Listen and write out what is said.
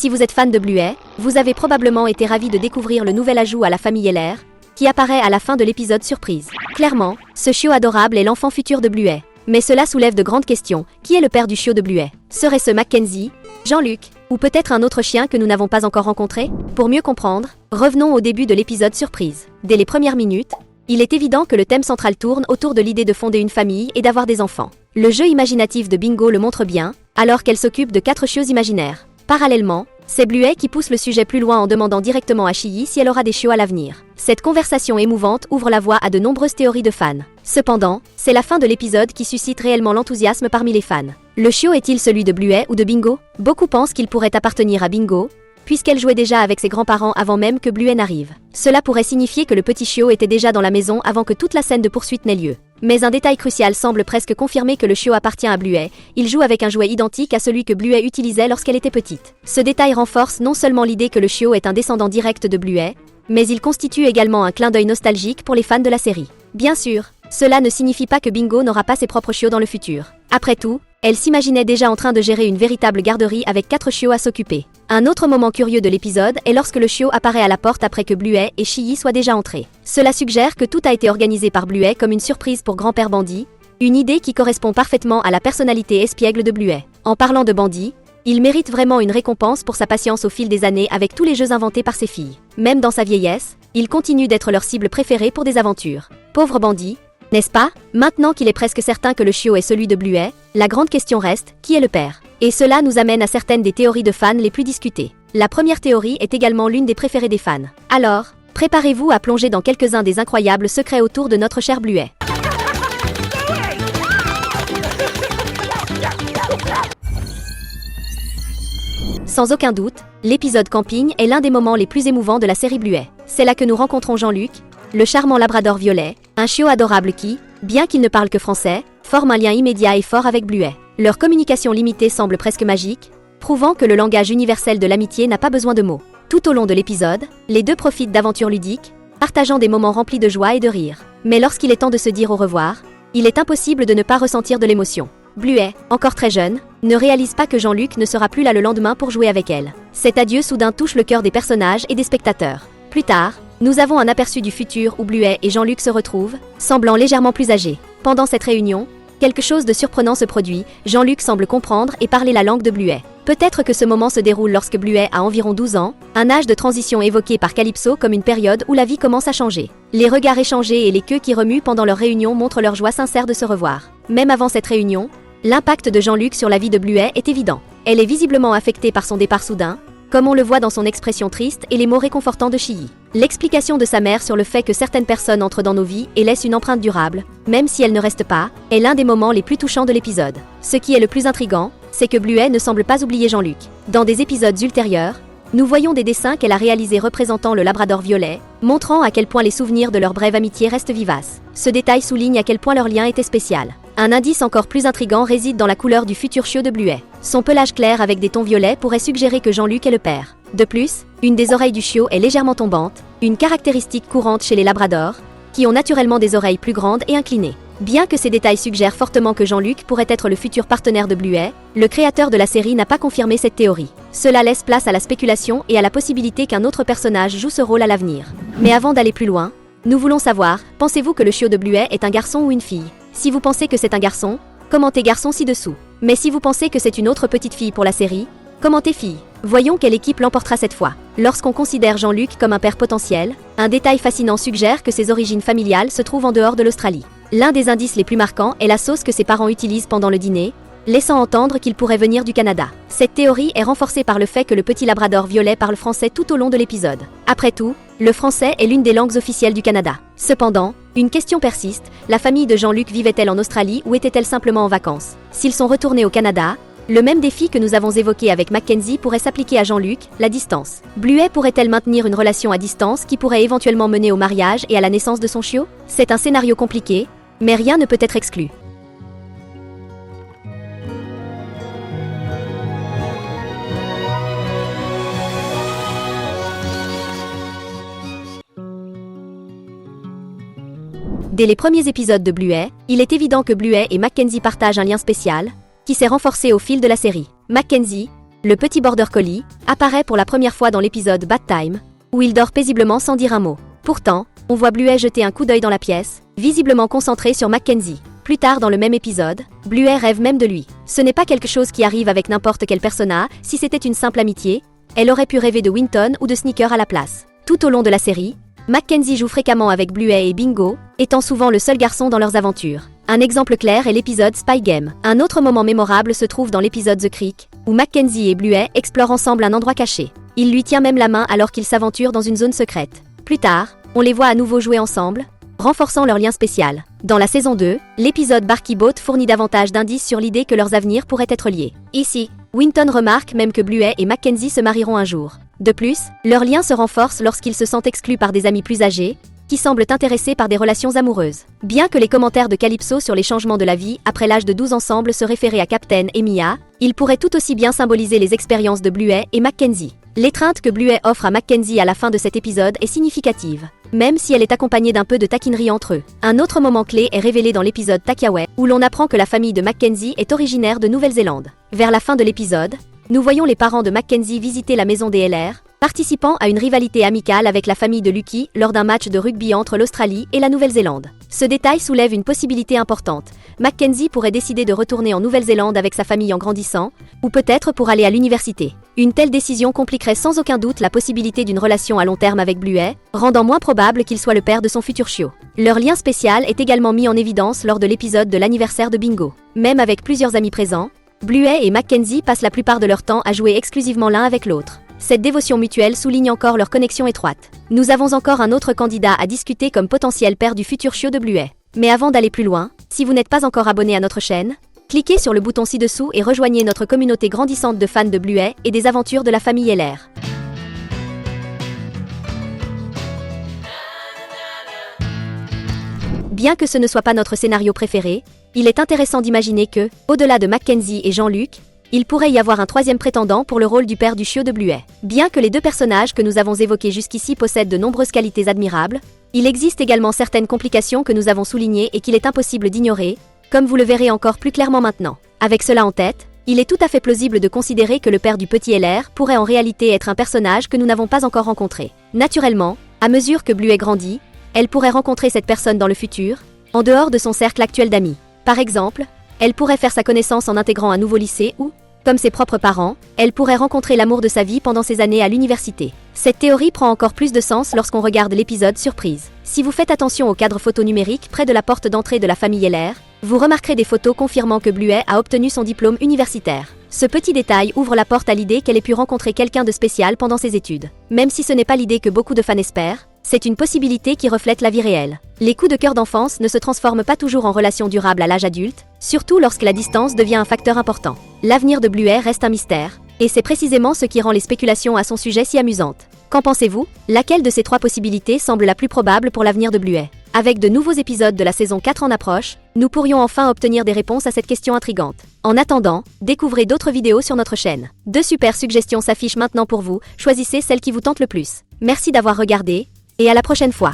Si vous êtes fan de Bluey, vous avez probablement été ravi de découvrir le nouvel ajout à la famille LR, qui apparaît à la fin de l'épisode surprise. Clairement, ce chiot adorable est l'enfant futur de Bluey. Mais cela soulève de grandes questions. Qui est le père du chiot de Bluey? Serait-ce Mackenzie, Jean-Luc, ou peut-être un autre chien que nous n'avons pas encore rencontré? Pour mieux comprendre, revenons au début de l'épisode surprise. Dès les premières minutes, il est évident que le thème central tourne autour de l'idée de fonder une famille et d'avoir des enfants. Le jeu imaginatif de Bingo le montre bien, alors qu'elle s'occupe de 4 chiots imaginaires. Parallèlement, c'est Bluey qui pousse le sujet plus loin en demandant directement à Chiyhi si elle aura des chiots à l'avenir. Cette conversation émouvante ouvre la voie à de nombreuses théories de fans. Cependant, c'est la fin de l'épisode qui suscite réellement l'enthousiasme parmi les fans. Le chiot est-il celui de Bluey ou de Bingo? Beaucoup pensent qu'il pourrait appartenir à Bingo, puisqu'elle jouait déjà avec ses grands-parents avant même que Bluey n'arrive. Cela pourrait signifier que le petit chiot était déjà dans la maison avant que toute la scène de poursuite n'ait lieu. Mais un détail crucial semble presque confirmer que le chiot appartient à Bluey. Il joue avec un jouet identique à celui que Bluey utilisait lorsqu'elle était petite. Ce détail renforce non seulement l'idée que le chiot est un descendant direct de Bluey, mais il constitue également un clin d'œil nostalgique pour les fans de la série. Bien sûr, cela ne signifie pas que Bingo n'aura pas ses propres chiots dans le futur. Après tout, elle s'imaginait déjà en train de gérer une véritable garderie avec 4 chiots à s'occuper. Un autre moment curieux de l'épisode est lorsque le chiot apparaît à la porte après que Bluey et Chiyhi soient déjà entrés. Cela suggère que tout a été organisé par Bluey comme une surprise pour Grand-Père Bandit, une idée qui correspond parfaitement à la personnalité espiègle de Bluey. En parlant de Bandit, il mérite vraiment une récompense pour sa patience au fil des années avec tous les jeux inventés par ses filles. Même dans sa vieillesse, il continue d'être leur cible préférée pour des aventures. Pauvre Bandit, n'est-ce pas? Maintenant qu'il est presque certain que le chiot est celui de Bluey, la grande question reste, qui est le père? Et cela nous amène à certaines des théories de fans les plus discutées. La première théorie est également l'une des préférées des fans. Alors, préparez-vous à plonger dans quelques-uns des incroyables secrets autour de notre cher Bluey. Sans aucun doute, l'épisode camping est l'un des moments les plus émouvants de la série Bluey. C'est là que nous rencontrons Jean-Luc, le charmant labrador violet, un chiot adorable qui, bien qu'il ne parle que français, forme un lien immédiat et fort avec Bluey. Leur communication limitée semble presque magique, prouvant que le langage universel de l'amitié n'a pas besoin de mots. Tout au long de l'épisode, les deux profitent d'aventures ludiques, partageant des moments remplis de joie et de rire. Mais lorsqu'il est temps de se dire au revoir, il est impossible de ne pas ressentir de l'émotion. Bluey, encore très jeune, ne réalise pas que Jean-Luc ne sera plus là le lendemain pour jouer avec elle. Cet adieu soudain touche le cœur des personnages et des spectateurs. Plus tard, nous avons un aperçu du futur où Bluey et Jean-Luc se retrouvent, semblant légèrement plus âgés. Pendant cette réunion, quelque chose de surprenant se produit, Jean-Luc semble comprendre et parler la langue de Bluey. Peut-être que ce moment se déroule lorsque Bluey a environ 12 ans, un âge de transition évoqué par Calypso comme une période où la vie commence à changer. Les regards échangés et les queues qui remuent pendant leur réunion montrent leur joie sincère de se revoir. Même avant cette réunion, l'impact de Jean-Luc sur la vie de Bluey est évident. Elle est visiblement affectée par son départ soudain, comme on le voit dans son expression triste et les mots réconfortants de Chiyhi. L'explication de sa mère sur le fait que certaines personnes entrent dans nos vies et laissent une empreinte durable, même si elles ne restent pas, est l'un des moments les plus touchants de l'épisode. Ce qui est le plus intriguant, c'est que Bluey ne semble pas oublier Jean-Luc. Dans des épisodes ultérieurs, nous voyons des dessins qu'elle a réalisés représentant le labrador violet, montrant à quel point les souvenirs de leur brève amitié restent vivaces. Ce détail souligne à quel point leur lien était spécial. Un indice encore plus intriguant réside dans la couleur du futur chiot de Bluey. Son pelage clair avec des tons violets pourrait suggérer que Jean-Luc est le père. De plus, une des oreilles du chiot est légèrement tombante, une caractéristique courante chez les labradors, qui ont naturellement des oreilles plus grandes et inclinées. Bien que ces détails suggèrent fortement que Jean-Luc pourrait être le futur partenaire de Bluey, le créateur de la série n'a pas confirmé cette théorie. Cela laisse place à la spéculation et à la possibilité qu'un autre personnage joue ce rôle à l'avenir. Mais avant d'aller plus loin, nous voulons savoir, pensez-vous que le chiot de Bluey est un garçon ou une fille? Si vous pensez que c'est un garçon, commentez garçon ci-dessous. Mais si vous pensez que c'est une autre petite fille pour la série, commentez fille. Voyons quelle équipe l'emportera cette fois. Lorsqu'on considère Jean-Luc comme un père potentiel, un détail fascinant suggère que ses origines familiales se trouvent en dehors de l'Australie. L'un des indices les plus marquants est la sauce que ses parents utilisent pendant le dîner, laissant entendre qu'il pourrait venir du Canada. Cette théorie est renforcée par le fait que le petit labrador violet parle français tout au long de l'épisode. Après tout, le français est l'une des langues officielles du Canada. Cependant, une question persiste, la famille de Jean-Luc vivait-elle en Australie ou était-elle simplement en vacances? S'ils sont retournés au Canada, le même défi que nous avons évoqué avec Mackenzie pourrait s'appliquer à Jean-Luc, la distance. Bluey pourrait-elle maintenir une relation à distance qui pourrait éventuellement mener au mariage et à la naissance de son chiot? C'est un scénario compliqué, mais rien ne peut être exclu. Dès les premiers épisodes de Bluey, il est évident que Bluey et Mackenzie partagent un lien spécial, qui s'est renforcé au fil de la série. Mackenzie, le petit border collie, apparaît pour la première fois dans l'épisode Bad Time, où il dort paisiblement sans dire un mot. Pourtant, on voit Bluey jeter un coup d'œil dans la pièce, visiblement concentré sur Mackenzie. Plus tard dans le même épisode, Bluey rêve même de lui. Ce n'est pas quelque chose qui arrive avec n'importe quel persona, si c'était une simple amitié, elle aurait pu rêver de Winton ou de Sneaker à la place. Tout au long de la série, Mackenzie joue fréquemment avec Bluey et Bingo, étant souvent le seul garçon dans leurs aventures. Un exemple clair est l'épisode Spy Game. Un autre moment mémorable se trouve dans l'épisode The Creek, où Mackenzie et Bluey explorent ensemble un endroit caché. Il lui tient même la main alors qu'ils s'aventurent dans une zone secrète. Plus tard, on les voit à nouveau jouer ensemble, renforçant leur lien spécial. Dans la saison 2, l'épisode Barky Boat fournit davantage d'indices sur l'idée que leurs avenirs pourraient être liés. Ici, Winton remarque même que Bluey et Mackenzie se marieront un jour. De plus, leur lien se renforce lorsqu'ils se sentent exclus par des amis plus âgés, qui semblent intéressés par des relations amoureuses. Bien que les commentaires de Calypso sur les changements de la vie après l'âge de 12 ans semblent se référer à Captain et Mia, ils pourraient tout aussi bien symboliser les expériences de Bluey et Mackenzie. L'étreinte que Bluey offre à Mackenzie à la fin de cet épisode est significative, même si elle est accompagnée d'un peu de taquinerie entre eux. Un autre moment clé est révélé dans l'épisode Takaway, où l'on apprend que la famille de Mackenzie est originaire de Nouvelle-Zélande. Vers la fin de l'épisode, nous voyons les parents de Mackenzie visiter la maison des LR, participant à une rivalité amicale avec la famille de Lucky lors d'un match de rugby entre l'Australie et la Nouvelle-Zélande. Ce détail soulève une possibilité importante. Mackenzie pourrait décider de retourner en Nouvelle-Zélande avec sa famille en grandissant, ou peut-être pour aller à l'université. Une telle décision compliquerait sans aucun doute la possibilité d'une relation à long terme avec Bluey, rendant moins probable qu'il soit le père de son futur chiot. Leur lien spécial est également mis en évidence lors de l'épisode de l'anniversaire de Bingo. Même avec plusieurs amis présents, Bluey et Mackenzie passent la plupart de leur temps à jouer exclusivement l'un avec l'autre. Cette dévotion mutuelle souligne encore leur connexion étroite. Nous avons encore un autre candidat à discuter comme potentiel père du futur chiot de Bluey. Mais avant d'aller plus loin, si vous n'êtes pas encore abonné à notre chaîne, cliquez sur le bouton ci-dessous et rejoignez notre communauté grandissante de fans de Bluey et des aventures de la famille LR. Bien que ce ne soit pas notre scénario préféré, il est intéressant d'imaginer que, au-delà de Mackenzie et Jean-Luc, il pourrait y avoir un troisième prétendant pour le rôle du père du chiot de Bluey. Bien que les deux personnages que nous avons évoqués jusqu'ici possèdent de nombreuses qualités admirables, il existe également certaines complications que nous avons soulignées et qu'il est impossible d'ignorer, comme vous le verrez encore plus clairement maintenant. Avec cela en tête, il est tout à fait plausible de considérer que le père du petit LR pourrait en réalité être un personnage que nous n'avons pas encore rencontré. Naturellement, à mesure que Bluey grandit, elle pourrait rencontrer cette personne dans le futur, en dehors de son cercle actuel d'amis. Par exemple, elle pourrait faire sa connaissance en intégrant un nouveau lycée ou, comme ses propres parents, elle pourrait rencontrer l'amour de sa vie pendant ses années à l'université. Cette théorie prend encore plus de sens lorsqu'on regarde l'épisode Surprise. Si vous faites attention au cadre photo numérique près de la porte d'entrée de la famille LR, vous remarquerez des photos confirmant que Bluey a obtenu son diplôme universitaire. Ce petit détail ouvre la porte à l'idée qu'elle ait pu rencontrer quelqu'un de spécial pendant ses études. Même si ce n'est pas l'idée que beaucoup de fans espèrent, c'est une possibilité qui reflète la vie réelle. Les coups de cœur d'enfance ne se transforment pas toujours en relations durables à l'âge adulte, surtout lorsque la distance devient un facteur important. L'avenir de Bluey reste un mystère, et c'est précisément ce qui rend les spéculations à son sujet si amusantes. Qu'en pensez-vous? Laquelle de ces trois possibilités semble la plus probable pour l'avenir de Bluey? Avec de nouveaux épisodes de la saison 4 en approche, nous pourrions enfin obtenir des réponses à cette question intrigante. En attendant, découvrez d'autres vidéos sur notre chaîne. Deux super suggestions s'affichent maintenant pour vous, choisissez celle qui vous tente le plus. Merci d'avoir regardé, et à la prochaine fois.